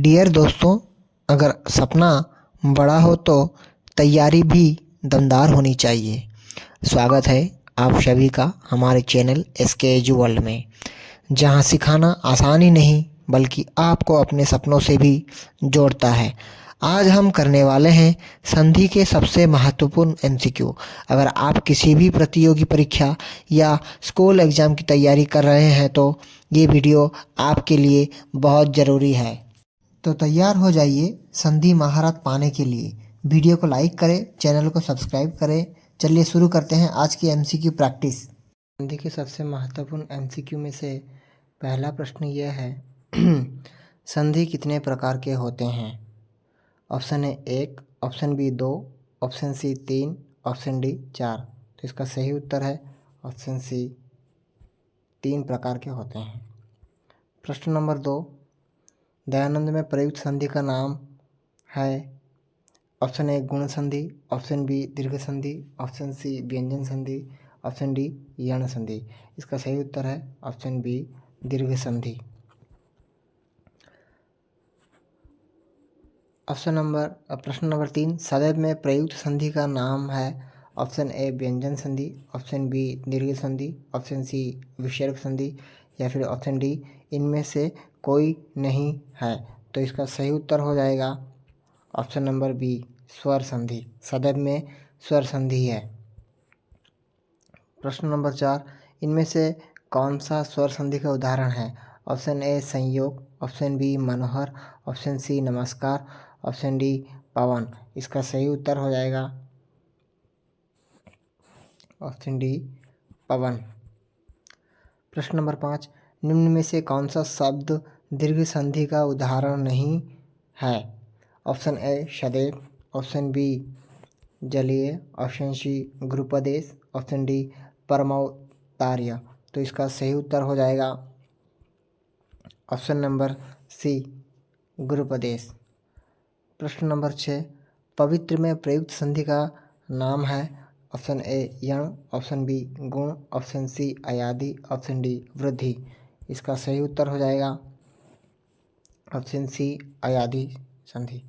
Dear दोस्तों, अगर सपना बड़ा हो तो तैयारी भी दमदार होनी चाहिए। स्वागत है आप सभी का हमारे चैनल SKEDU वर्ल्ड में, जहां सिखाना आसान ही नहीं बल्कि आपको अपने सपनों से भी जोड़ता है। आज हम करने वाले हैं संधि के सबसे महत्वपूर्ण MCQ। अगर आप किसी भी प्रतियोगी परीक्षा या स्कूल एग्जाम की तैयारी कर रहे हैं तो ये वीडियो आपके लिए बहुत ज़रूरी है। तो तैयार हो जाइए संधि महारत पाने के लिए। वीडियो को लाइक करें, चैनल को सब्सक्राइब करें। चलिए शुरू करते हैं आज की MCQ प्रैक्टिस। संधि के सबसे महत्वपूर्ण MCQ में से पहला प्रश्न यह है संधि कितने प्रकार के होते हैं? Option A 1, option B 2, option C 3, option D 4। तो इसका सही उत्तर है ऑप्शन सी, 3 प्रकार के होते हैं। प्रश्न नंबर 2, दयानंद में प्रयुक्त संधि का नाम है। ऑप्शन ए गुण संधि, ऑप्शन बी दीर्घ संधि, ऑप्शन सी व्यंजन संधि, ऑप्शन डी यण संधि। इसका सही उत्तर है ऑप्शन बी दीर्घ संधि। प्रश्न नंबर 3, सदैव में प्रयुक्त संधि का नाम है। ऑप्शन ए व्यंजन संधि, ऑप्शन बी दीर्घ संधि, ऑप्शन सी विसर्ग संधि या फिर ऑप्शन डी इनमें से कोई नहीं है। तो इसका सही उत्तर हो जाएगा ऑप्शन नंबर बी स्वर संधि। सदैव में स्वर संधि है। प्रश्न नंबर 4, इनमें से कौन सा स्वर संधि का उदाहरण है? ऑप्शन ए संयोग, ऑप्शन बी मनोहर, ऑप्शन सी नमस्कार, ऑप्शन डी पवन। इसका सही उत्तर हो जाएगा ऑप्शन डी पवन। प्रश्न नंबर 5, निम्न में से कौन सा शब्द दीर्घ संधि का उदाहरण नहीं है? ऑप्शन ए सदैव, ऑप्शन बी जलीय, ऑप्शन सी गुरुपदेश, ऑप्शन डी परमौतार्य। तो इसका सही उत्तर हो जाएगा ऑप्शन नंबर सी गुरुपदेश। प्रश्न नंबर 6, पवित्र में प्रयुक्त संधि का नाम है। ऑप्शन ए यण, ऑप्शन बी गुण, ऑप्शन सी अयादि, ऑप्शन डी वृद्धि। इसका सही उत्तर हो जाएगा ऑप्शन सी अयादि संधि।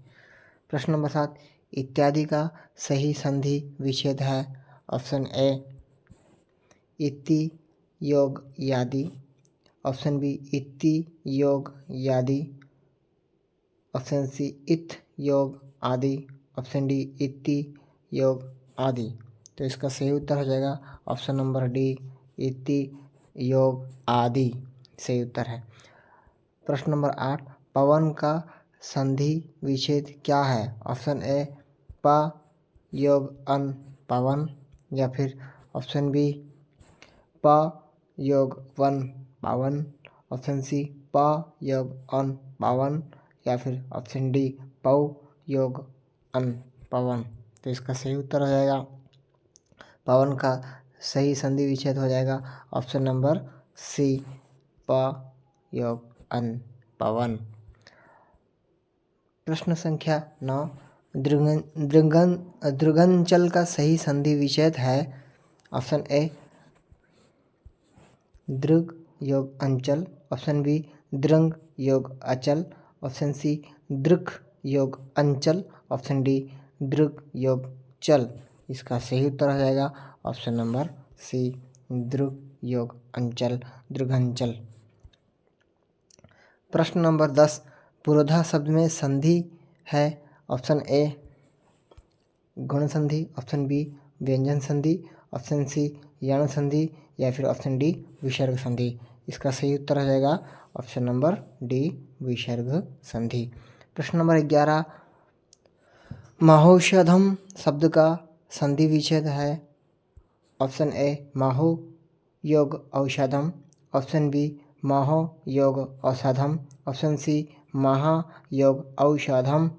प्रश्न नंबर 7, इत्यादि का सही संधि विच्छेद है। ऑप्शन ए इति योग यादि, ऑप्शन बी इति योग यादि, ऑप्शन सी इत योग आदि, ऑप्शन डी इति योग आदि। तो इसका सही उत्तर हो जाएगा ऑप्शन नंबर डी इति योग आदि सही उत्तर है। प्रश्न नंबर 8, पवन का संधि विच्छेद क्या है? ऑप्शन ए प योग अन पवन, या फिर ऑप्शन बी प योग वन पावन, ऑप्शन सी प योग अन पावन, या फिर ऑप्शन डी पौ योग अन पवन। तो इसका सही उत्तर हो जाएगा पवन का सही संधि विच्छेद हो जाएगा ऑप्शन नंबर सी प योग अन पवन। प्रश्न संख्या 9, दृगंचल का सही संधि विच्छेद है। ऑप्शन ए दृग योग अंचल, ऑप्शन बी दृंग योग अचल, ऑप्शन सी दृक योग अंचल, ऑप्शन डी दृग योग चल। इसका सही उत्तर हो जाएगा ऑप्शन नंबर सी दृग योग अंचल दृघंचल। प्रश्न नंबर 10, पुरोधा शब्द में संधि है। ऑप्शन ए गुण संधि, ऑप्शन बी व्यंजन संधि, ऑप्शन सी यण संधि, या फिर ऑप्शन डी विसर्ग संधि। इसका सही उत्तर हो जाएगा ऑप्शन नंबर डी विसर्ग संधि। प्रश्न नंबर 11, माहोषधम शब्द का संधि विच्छेद है। ऑप्शन ए माहु योग औषधम, ऑप्शन बी माहो योग औषधम, ऑप्शन सी महा योग औषधम,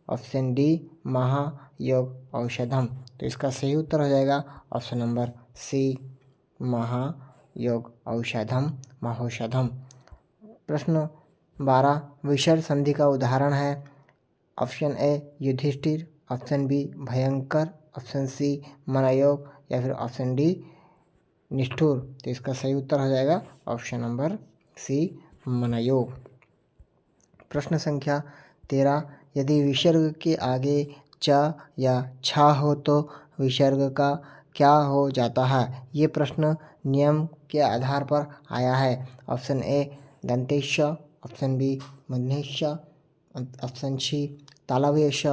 ऑप्शन डी महा योग औषधम। तो इसका सही उत्तर हो जाएगा ऑप्शन नंबर सी महा योग औषधम माहोषधम। प्रश्न 12, विसर्ग संधि का उदाहरण है। Option A Yudhishthir, option B भयंकर, ऑप्शन सी मनयोग, या फिर ऑप्शन डी निष्ठुर। तो इसका सही उत्तर हो जाएगा ऑप्शन नंबर सी मनयोग। प्रश्न संख्या 13 यदि विसर्ग के आगे च या छा हो तो विसर्ग का क्या हो जाता है। ये प्रश्न नियम के आधार पर आया है। ऑप्शन ए दंतेश, ऑप्शन बी मूर्धन्यश, ऑप्शन सी तालव्यश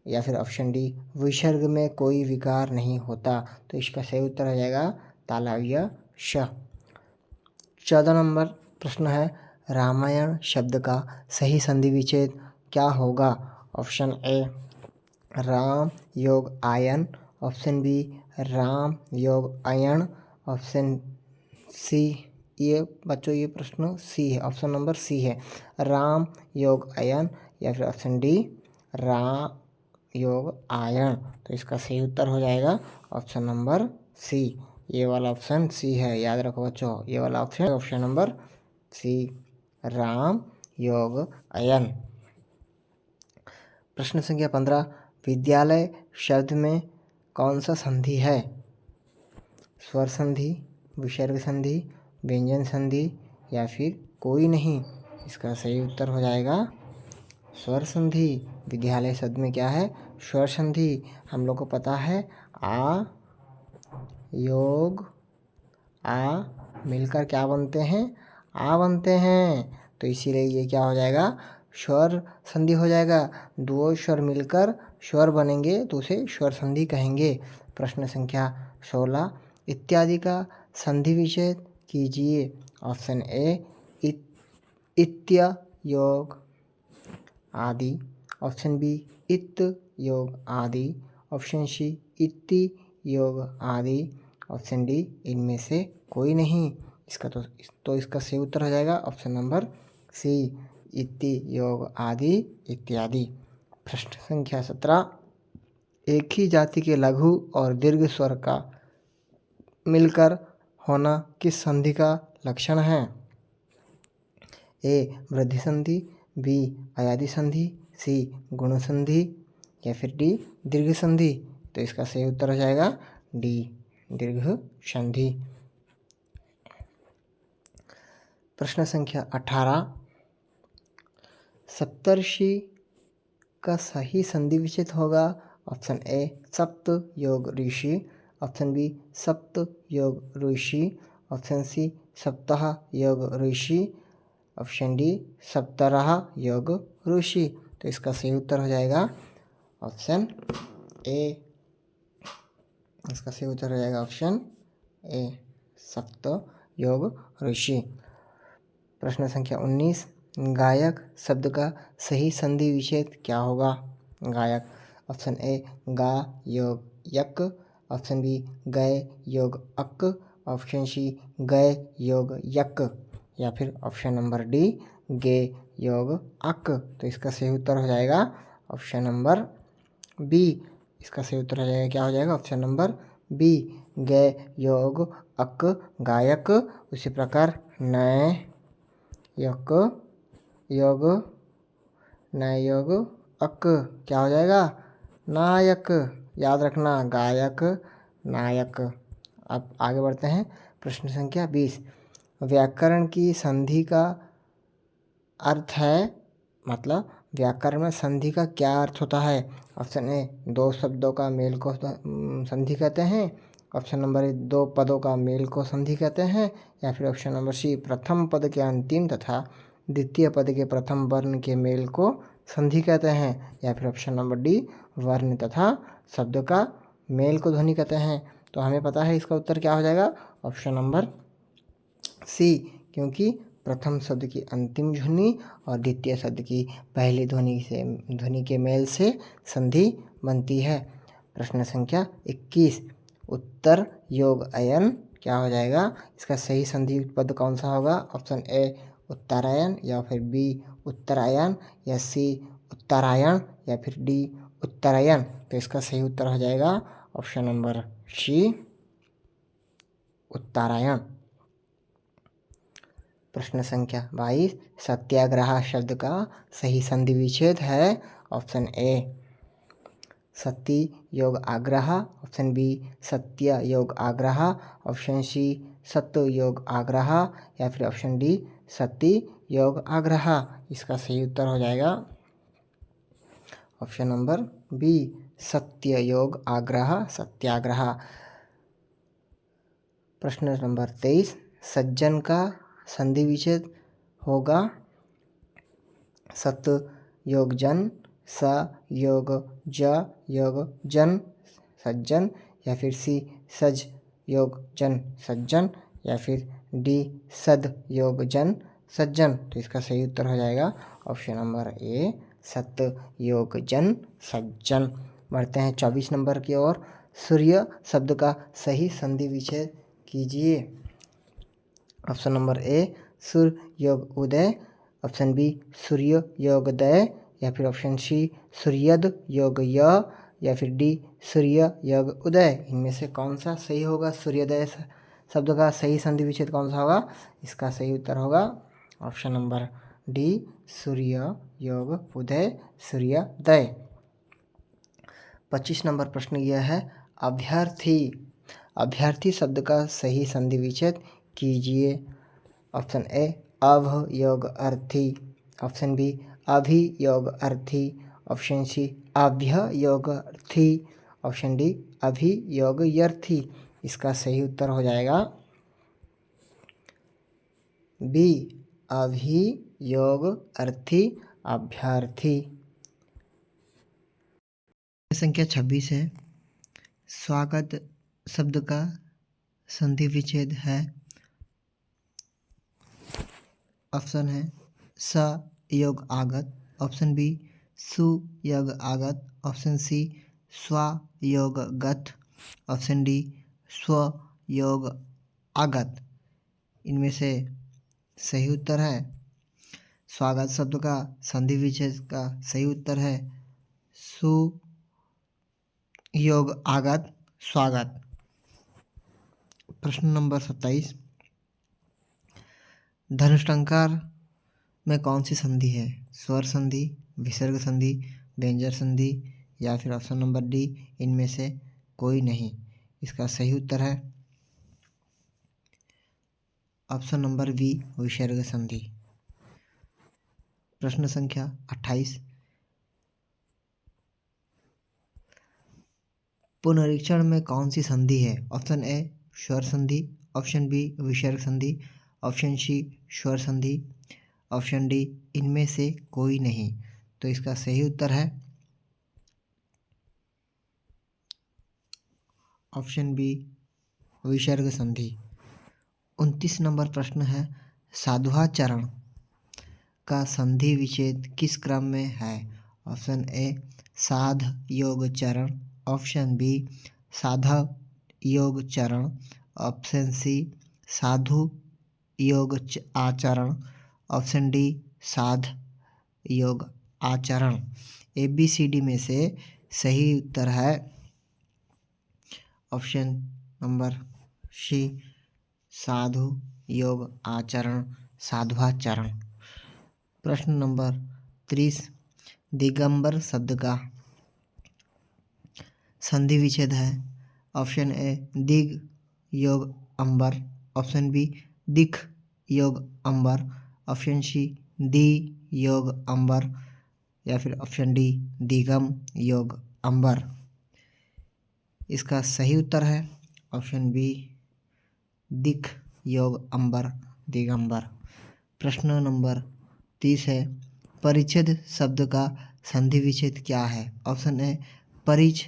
या फिर ऑप्शन डी विसर्ग में कोई विकार नहीं होता। तो इसका सही उत्तर हो जाएगा तालव्य श। 14 नंबर प्रश्न है रामायण शब्द का सही संधि विच्छेद क्या होगा। ऑप्शन ए राम योग आयन, ऑप्शन बी राम योग अयन, ऑप्शन सी ये बच्चों ये प्रश्न सी है, ऑप्शन नंबर सी है राम योग अयन, या फिर ऑप्शन डी राम योग आयन। तो इसका सही उत्तर हो जाएगा ऑप्शन नंबर सी। ये वाला ऑप्शन सी है, याद रखो बच्चों, ये वाला ऑप्शन नंबर सी राम योग अयन। प्रश्न संख्या 15 विद्यालय शब्द में कौन सा संधि है। स्वर संधि, विसर्ग संधि, व्यंजन संधि या फिर कोई नहीं। इसका सही उत्तर हो जाएगा स्वर संधि। विद्यालय शब्द में क्या है स्वर संधि। हम लोग को पता है आ योग आ मिलकर क्या बनते हैं आ बनते हैं, तो इसीलिए ये क्या हो जाएगा स्वर संधि हो जाएगा। दो स्वर मिलकर स्वर बनेंगे तो उसे स्वर संधि कहेंगे। प्रश्न संख्या 16 इत्यादि का संधि विच्छेद कीजिए। ऑप्शन ए इत्य योग आदि, ऑप्शन बी इत योग आदि, ऑप्शन सी इति योग आदि, ऑप्शन डी इनमें से कोई नहीं। इसका तो इसका सही उत्तर हो जाएगा ऑप्शन नंबर सी इति योग आदि इत्यादि। प्रश्न संख्या 17 एक ही जाति के लघु और दीर्घ स्वर का मिलकर होना किस संधि का लक्षण है। ए वृद्धि संधि, बी अयादि संधि, सी गुण संधि या फिर डी दीर्घ संधि। तो इसका सही उत्तर हो जाएगा डी दीर्घ संधि। प्रश्न संख्या 18 सप्तर्षि का सही संधि विच्छेद होगा। ऑप्शन ए सप्त योग ऋषि, ऑप्शन बी सप्त योग ऋषि, ऑप्शन सी सप्ताह योग ऋषि, ऑप्शन डी सप्तरह योग ऋषि। तो इसका सही उत्तर हो जाएगा ऑप्शन ए। इसका सही उत्तर हो जाएगा ऑप्शन ए सप्त योग ऋषि। प्रश्न संख्या 19 गायक शब्द का सही संधि विच्छेद क्या होगा। गायक ऑप्शन ए गा योग यक, ऑप्शन बी गय योग अक, ऑप्शन सी गय योग यक या फिर ऑप्शन नंबर डी गे योग अक। तो इसका सही उत्तर हो जाएगा ऑप्शन नंबर बी। इसका सही उत्तर हो जाएगा क्या हो जाएगा ऑप्शन नंबर बी गे योग अक गायक। उसी प्रकार नय यक योग नय योग अक क्या हो जाएगा नायक। याद रखना गायक नायक। अब आगे बढ़ते हैं। प्रश्न संख्या 20 व्याकरण की संधि का अर्थ है, मतलब व्याकरण में संधि का क्या अर्थ होता है। ऑप्शन ए दो शब्दों का मेल को संधि कहते हैं, ऑप्शन नंबर ए दो पदों का मेल को संधि कहते हैं, या फिर ऑप्शन नंबर सी प्रथम पद के अंतिम तथा द्वितीय पद के प्रथम वर्ण के मेल को संधि कहते हैं, या फिर ऑप्शन नंबर डी वर्ण तथा शब्द का मेल को ध्वनि कहते हैं। तो हमें पता है इसका उत्तर क्या हो जाएगा ऑप्शन नंबर सी, क्योंकि प्रथम शब्द की अंतिम ध्वनि और द्वितीय शब्द की पहली ध्वनि के मेल से संधि बनती है। प्रश्न संख्या 21 उत्तर योग अयन क्या हो जाएगा। इसका सही संधि पद कौन सा होगा। ऑप्शन ए उत्तरायण, या फिर बी उत्तरायण, या सी उत्तरायण, या फिर डी उत्तरायण। तो इसका सही उत्तर हो जाएगा ऑप्शन नंबर सी उत्तरायण। प्रश्न संख्या 22 सत्याग्रह शब्द का सही संधि विच्छेद है। ऑप्शन ए सती योग आग्रह, ऑप्शन बी सत्य योग आग्रह, ऑप्शन सी सत्य योग आग्रह, या फिर ऑप्शन डी सती योग आग्रह। इसका सही उत्तर हो जाएगा ऑप्शन नंबर बी सत्ययोग आग्रह सत्याग्रह। प्रश्न नंबर 23, सज्जन का संधि विच्छेद होगा सत योग जन, स योग ज योग जन सज्जन, या फिर सी सज योग जन सज्जन, या फिर डी सद योग जन सज्जन। तो इसका सही उत्तर हो जाएगा ऑप्शन नंबर ए सत योग जन सज्जन। बढ़ते हैं 24 नंबर की ओर। सूर्य शब्द का सही संधि विच्छेद कीजिए। ऑप्शन नंबर ए सूर्य योग उदय, ऑप्शन बी सूर्य योगदय, या फिर ऑप्शन सी सूर्यद योग या फिर डी सूर्य योग उदय। इनमें से कौन सा सही होगा? सूर्योदय शब्द का सही संधि विच्छेद कौन सा होगा? इसका सही उत्तर होगा ऑप्शन नंबर डी सूर्य योग उदय सूर्योदय। 25 नंबर प्रश्न यह है, अभ्यर्थी अभ्यर्थी शब्द का सही संधि विच्छेद कीजिए। ऑप्शन ए अभ योग अर्थी, ऑप्शन बी अभि योग अर्थी, ऑप्शन सी अभ्य योग अर्थी, ऑप्शन डी अभि योग यर्थी। इसका सही उत्तर हो जाएगा बी अभि योग अर्थी अभ्यर्थी। संख्या 26 है, स्वागत शब्द का संधि विच्छेद है। ऑप्शन है स योग आगत, ऑप्शन बी सु योग आगत, ऑप्शन सी स्व योग गत, ऑप्शन डी स्व योग आगत। इनमें से सही उत्तर है स्वागत शब्द का संधि विच्छेद का सही उत्तर है सु योग आगत स्वागत। प्रश्न नंबर 27, धनुष्टंकार में कौन सी संधि है? स्वर संधि, विसर्ग संधि, व्यंजन संधि, या फिर ऑप्शन नंबर डी इनमें से कोई नहीं। इसका सही उत्तर है ऑप्शन नंबर बी विसर्ग संधि। प्रश्न संख्या 28, पुनरीक्षण में कौन सी संधि है? ऑप्शन ए स्वर संधि, ऑप्शन बी विसर्ग संधि, ऑप्शन सी स्वर संधि, ऑप्शन डी इनमें से कोई नहीं। तो इसका सही उत्तर है ऑप्शन बी विसर्ग संधि। 29 नंबर प्रश्न है, साधुवाचरण का संधि विच्छेद किस क्रम में है? ऑप्शन ए साध योग चरण, ऑप्शन बी साधव योग चरण, ऑप्शन सी साधु योग आचरण, ऑप्शन डी साध योग आचरण। ABCD में से सही उत्तर है ऑप्शन नंबर सी साधु योग आचरण साधुवाचरण। प्रश्न नंबर 30, दिगंबर शब्द का संधि विच्छेद है। ऑप्शन ए दिग योग अंबर, ऑप्शन बी दिख योग अंबर, ऑप्शन सी दी योग अंबर, या फिर ऑप्शन डी दिगम योग अंबर। इसका सही उत्तर है ऑप्शन बी दिख योग अंबर दिगंबर। प्रश्न नंबर 30 है, परिच्छेद शब्द का संधि विच्छेद क्या है? ऑप्शन ए परिच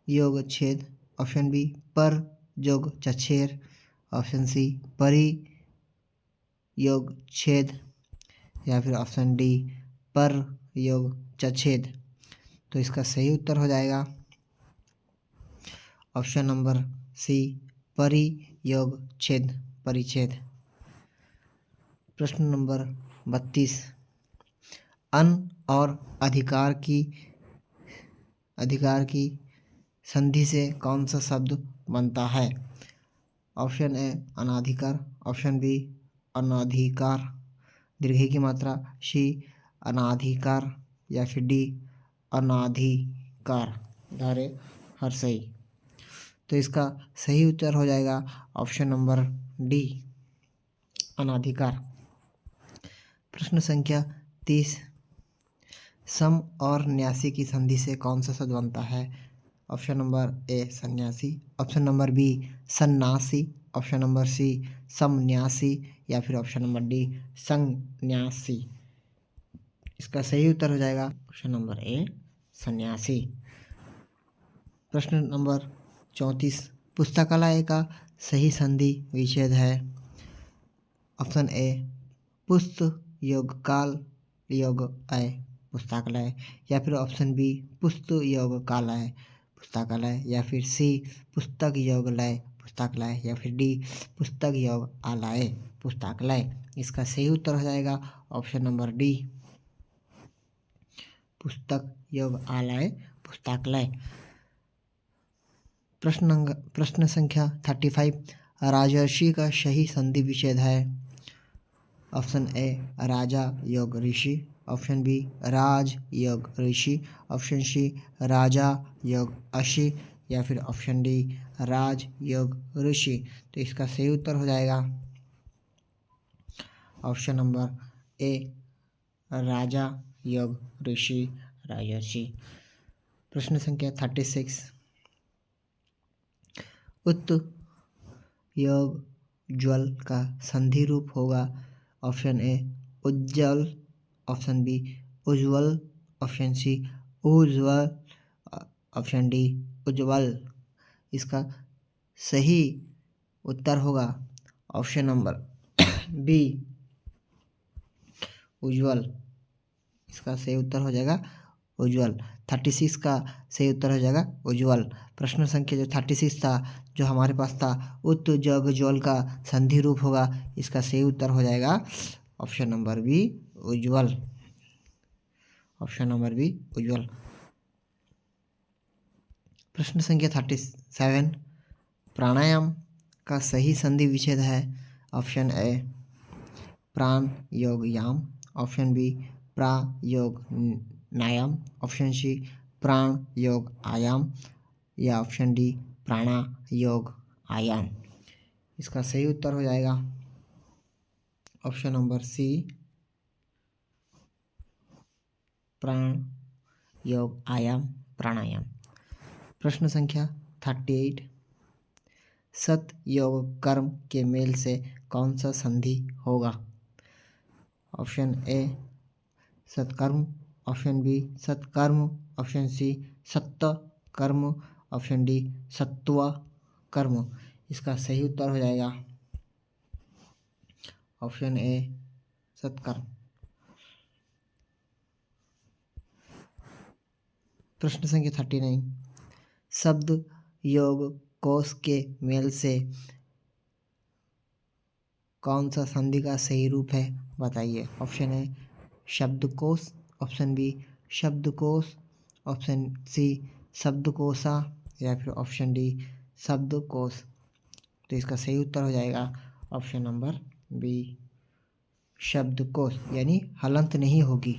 योग छेद, ऑप्शन बी पर योग चछेर, ऑप्शन सी परि योग छेद, या फिर ऑप्शन डी पर योग चछेद। तो इसका सही उत्तर हो जाएगा ऑप्शन नंबर सी परि योग छेद परिच्छेद। प्रश्न नंबर 32, अन और अधिकार की संधि से कौन सा शब्द बनता है? ऑप्शन ए अनाधिकार, ऑप्शन बी अनाधिकार दीर्घ की मात्रा, सी अनाधिकार, या फिर डी अनाधिकार धारे हर सही। तो इसका सही उत्तर हो जाएगा ऑप्शन नंबर डी अनाधिकार। प्रश्न संख्या 30, सम और न्यासी की संधि से कौन सा शब्द बनता है? ऑप्शन नंबर ए सन्यासी, ऑप्शन नंबर बी सन्नासी, ऑप्शन नंबर सी समन्यासी या फिर ऑप्शन नंबर डी संन्यासी। इसका सही उत्तर हो जाएगा ऑप्शन नंबर ए सन्यासी। प्रश्न नंबर 34, पुस्तकालय का सही संधि विच्छेद है? ऑप्शन ए पुस्त योग काल योग अय पुस्तकालय, या फिर ऑप्शन बी पुस्त योग कालय पुस्तकालय, या फिर सी पुस्तक योग लय पुस्तकालय, या फिर डी पुस्तक योग आलय पुस्तकालय। इसका सही उत्तर हो जाएगा ऑप्शन नंबर डी पुस्तक योग आलय पुस्तकालय। प्रश्न संख्या 35, राजर्षि का सही संधि विच्छेद है? ऑप्शन ए राजा योग ऋषि, ऑप्शन बी राज योग ऋषि, ऑप्शन सी राजा योग अषि, या फिर ऑप्शन डी राज योग ऋषि। तो इसका सही उत्तर हो जाएगा ऑप्शन नंबर ए राजा योग ऋषि राजर्षि। प्रश्न संख्या 36, उत योग ज्वल का संधि रूप होगा? ऑप्शन ए उज्जवल, ऑप्शन बी उज्ज्वल, ऑप्शन सी उज्ज्वल, ऑप्शन डी उज्ज्वल। इसका सही उत्तर होगा ऑप्शन नंबर बी उज्ज्वल। इसका सही उत्तर हो जाएगा उज्ज्वल। 36 का सही उत्तर हो जाएगा उज्ज्वल। प्रश्न संख्या जो 36 था, जो हमारे पास था उत जग ज्वल का संधि रूप होगा, इसका सही उत्तर हो जाएगा ऑप्शन नंबर बी उज्ज्वल, ऑप्शन नंबर बी उज्ज्वल। प्रश्न संख्या 37, प्राणायाम का सही संधि विच्छेद है? ऑप्शन ए प्राण योग याम, ऑप्शन बी प्रा योग नायाम, ऑप्शन सी प्राण योग आयाम, या ऑप्शन डी प्राणा योग आयाम। इसका सही उत्तर हो जाएगा ऑप्शन नंबर सी प्राण योग आयाम प्राणायाम। प्रश्न संख्या 38, सत योग कर्म के मेल से कौन सा संधि होगा? ऑप्शन ए सत्कर्म, ऑप्शन बी सत्कर्म, ऑप्शन सी सत्य कर्म, ऑप्शन डी सत्व कर्म। इसका सही उत्तर हो जाएगा ऑप्शन ए सत्कर्म। प्रश्न संख्या 39, शब्द योग कोश के मेल से कौन सा संधि का सही रूप है? बताइए। ऑप्शन ए शब्दकोश, ऑप्शन बी शब्दकोश, ऑप्शन सी शब्दकोशा, या फिर ऑप्शन डी शब्दकोश। तो इसका सही उत्तर हो जाएगा ऑप्शन नंबर बी शब्दकोश, यानी हलंत नहीं होगी।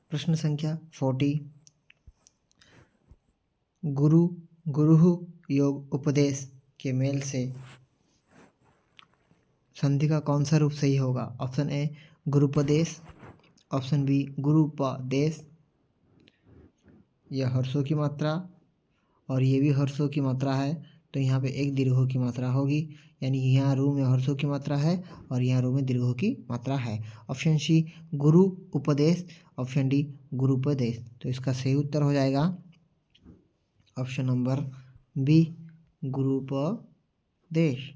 प्रश्न संख्या 40, गुरु गुरुहु योग उपदेश के मेल से संधि का कौन सा रूप सही होगा? ऑप्शन ए गुरुपदेश, ऑप्शन बी गुरुपदेश, यह हर्षों की मात्रा और ये भी हर्षों की मात्रा है, तो यहाँ पे एक दीर्घों की मात्रा होगी, यानी यहाँ रू में हर्षों की मात्रा है और यहाँ रू में दीर्घों की मात्रा है। ऑप्शन सी गुरु उपदेश, ऑप्शन डी गुरुपदेश। तो इसका सही उत्तर हो जाएगा ऑप्शन नंबर बी गुरुपदेश।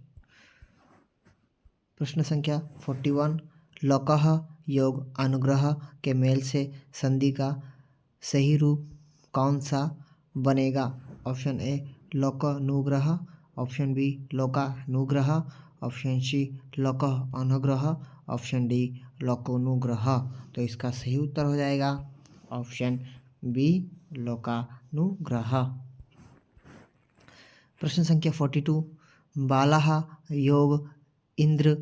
प्रश्न संख्या 41, लोकः योग अनुग्रह के मेल से संधि का सही रूप कौन सा बनेगा? ऑप्शन ए लोकानुग्रह, ऑप्शन बी लोकानुग्रह, ऑप्शन सी लोकः अनुग्रह, ऑप्शन डी लोकानुग्रह। तो इसका सही उत्तर हो जाएगा ऑप्शन बी लोकानुग्रह। प्रश्न संख्या 42, बालाह योग इंद्र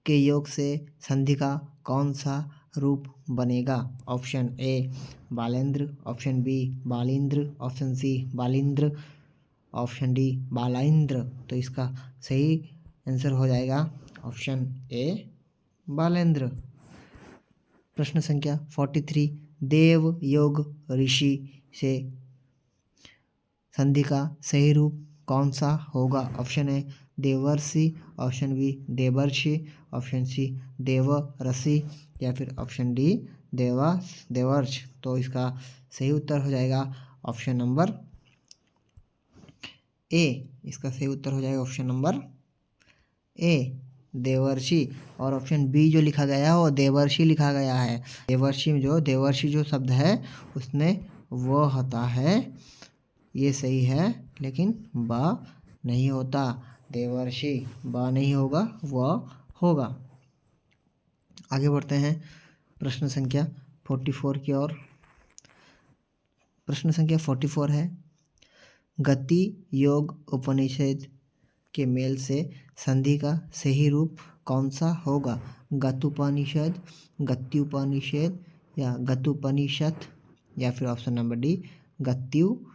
के योग से संधि का कौन सा रूप बनेगा? ऑप्शन ए बालेंद्र, ऑप्शन बी बालिंद्र, ऑप्शन सी बालिंद्र, ऑप्शन डी बालाइंद्र। तो इसका सही आंसर हो जाएगा ऑप्शन ए बालेंद्र। प्रश्न संख्या 43, देव योग ऋषि से संधि का सही रूप कौन सा होगा? ऑप्शन ए देवर्षि, ऑप्शन बी देवर्षि, ऑप्शन सी देवऋषि या फिर ऑप्शन डी देवर्ष। तो इसका सही उत्तर हो जाएगा ऑप्शन नंबर ए। इसका सही उत्तर हो जाएगा ऑप्शन नंबर ए देवर्षि। और ऑप्शन बी जो लिखा गया है वो देवर्षि लिखा गया है। देवर्षि जो शब्द है उसमें वो होता है, ये सही है, लेकिन बा नहीं होता। देवर्षि बा नहीं होगा, वह होगा। आगे बढ़ते हैं प्रश्न संख्या 44 की ओर। प्रश्न संख्या 44 है, गति योग उपनिषद के मेल से संधि का सही रूप कौन सा होगा? गतुपनिषद, गत्युपनिषद या गतुपनिषद या फिर ऑप्शन नंबर डी गत्युपनिषद।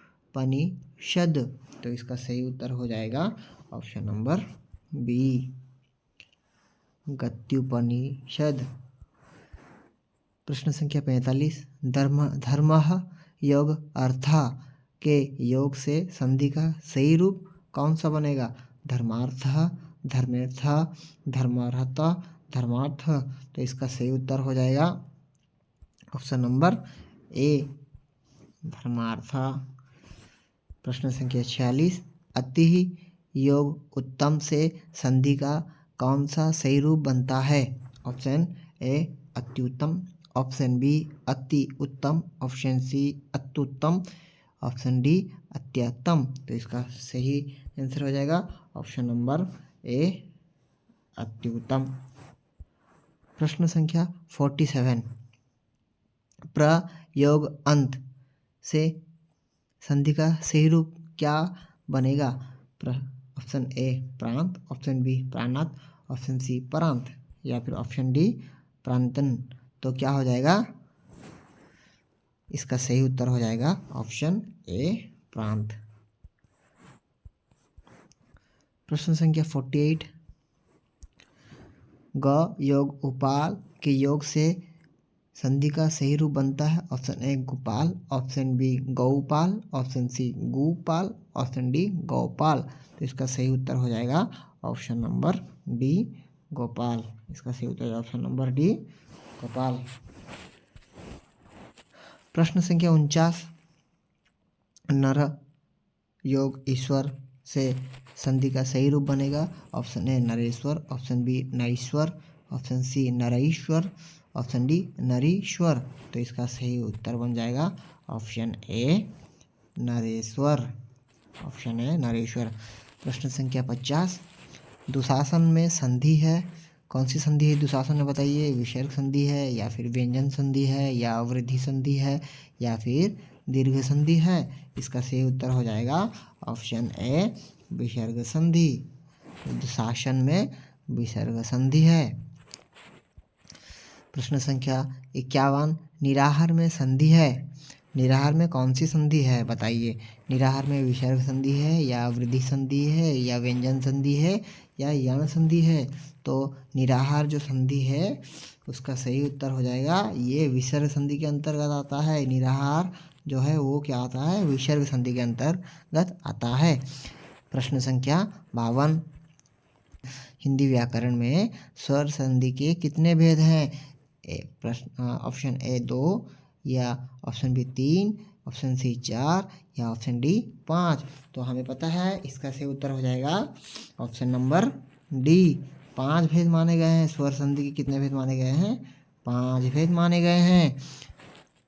तो इसका सही उत्तर हो जाएगा ऑप्शन नंबर बी गत्युपनिषद। प्रश्न संख्या 45, धर्मः योग अर्था के योग से संधि का सही रूप कौन सा बनेगा? धर्मार्थ, धर्मेर्थ, धर्मार्थ, धर्मार्थ। तो इसका सही उत्तर हो जाएगा ऑप्शन नंबर ए धर्मार्थ। प्रश्न संख्या 46, अति योग उत्तम से संधि का कौन सा सही रूप बनता है? ऑप्शन ए अत्युत्तम, ऑप्शन बी अति उत्तम, ऑप्शन सी अत्युत्तम, ऑप्शन डी अत्युत्तम। तो इसका सही आंसर हो जाएगा ऑप्शन नंबर ए अत्युत्तम। प्रश्न संख्या 47, प्रयोग अंत से संधि का सही रूप क्या बनेगा? ऑप्शन ए प्रांत, ऑप्शन बी प्राणात, ऑप्शन सी परांत या फिर ऑप्शन डी प्रांतन। तो क्या हो जाएगा? इसका सही उत्तर हो जाएगा ऑप्शन ए प्रांत। प्रश्न संख्या 48, ग योग उपाल के योग से संधि का सही रूप बनता है। ऑप्शन ए गोपाल, ऑप्शन बी गौपाल, ऑप्शन सी गोपाल, ऑप्शन डी गौपाल। तो इसका सही उत्तर हो जाएगा ऑप्शन नंबर डी गोपाल। इसका सही उत्तर ऑप्शन नंबर डी गोपाल। प्रश्न संख्या 49, नर योग ईश्वर से संधि का सही रूप बनेगा। ऑप्शन ए नरेश्वर, ऑप्शन बी नरेश्वर, ऑप्शन सी नरेश्वर, ऑप्शन डी नरीश्वर। तो इसका सही उत्तर बन जाएगा ऑप्शन ए नरेश्वर, ऑप्शन ए नरेश्वर। प्रश्न संख्या 50, दुशासन में संधि है, कौन सी संधि है दुशासन में बताइए? विसर्ग संधि है या फिर व्यंजन संधि है या वृद्धि संधि है या फिर दीर्घ संधि है? इसका सही उत्तर हो जाएगा ऑप्शन ए विसर्ग संधि। दुशासन में विसर्ग संधि है। प्रश्न संख्या 51, निराहार में संधि है, निराहार में कौन सी संधि है बताइए? निराहार में विसर्ग संधि है या वृद्धि संधि है या व्यंजन संधि है या यण संधि है? तो निराहार जो संधि है उसका सही उत्तर हो जाएगा ये विसर्ग संधि के अंतर्गत आता है। निराहार जो है वो क्या आता है? विसर्ग संधि के अंतर्गत आता है। प्रश्न संख्या 52, हिंदी व्याकरण में स्वर संधि के कितने भेद हैं? ऑप्शन ए 2 या ऑप्शन बी 3, ऑप्शन सी 4 या ऑप्शन डी 5। तो हमें पता है इसका सही उत्तर हो जाएगा ऑप्शन नंबर डी 5 भेद माने गए हैं। स्वर संधि के कितने भेद माने गए हैं? 5 भेद माने गए हैं।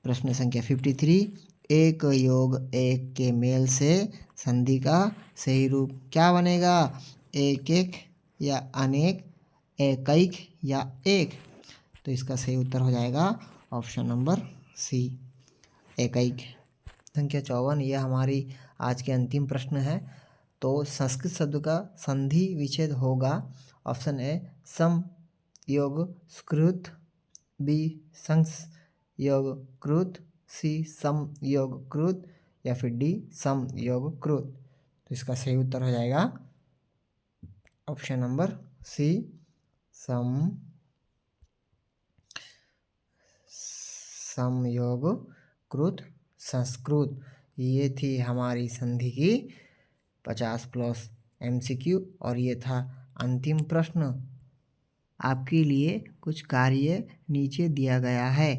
प्रश्न संख्या 53, एक योग एक के मेल से संधि का सही रूप क्या बनेगा? एक एक या अनेक, एकैक या एक? तो इसका सही उत्तर हो जाएगा ऑप्शन नंबर सी एकैक। संख्या 54, यह हमारी आज के अंतिम प्रश्न है। तो संस्कृत शब्द का संधि विच्छेद होगा। ऑप्शन ए सम योग स्कृत, बी संस योग कृत, सी सम योग कृत या फिर डी सम योग कृत। तो इसका सही उत्तर हो जाएगा ऑप्शन नंबर सी सम समयोग कृत संस्कृत। ये थी हमारी संधि की 50+ MCQ और ये था अंतिम प्रश्न। आपके लिए कुछ कार्य नीचे दिया गया है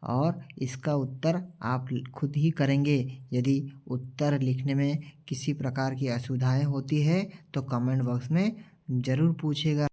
और इसका उत्तर आप खुद ही करेंगे। यदि उत्तर लिखने में किसी प्रकार की असुविधाएं होती है तो कमेंट बॉक्स में ज़रूर पूछिएगा।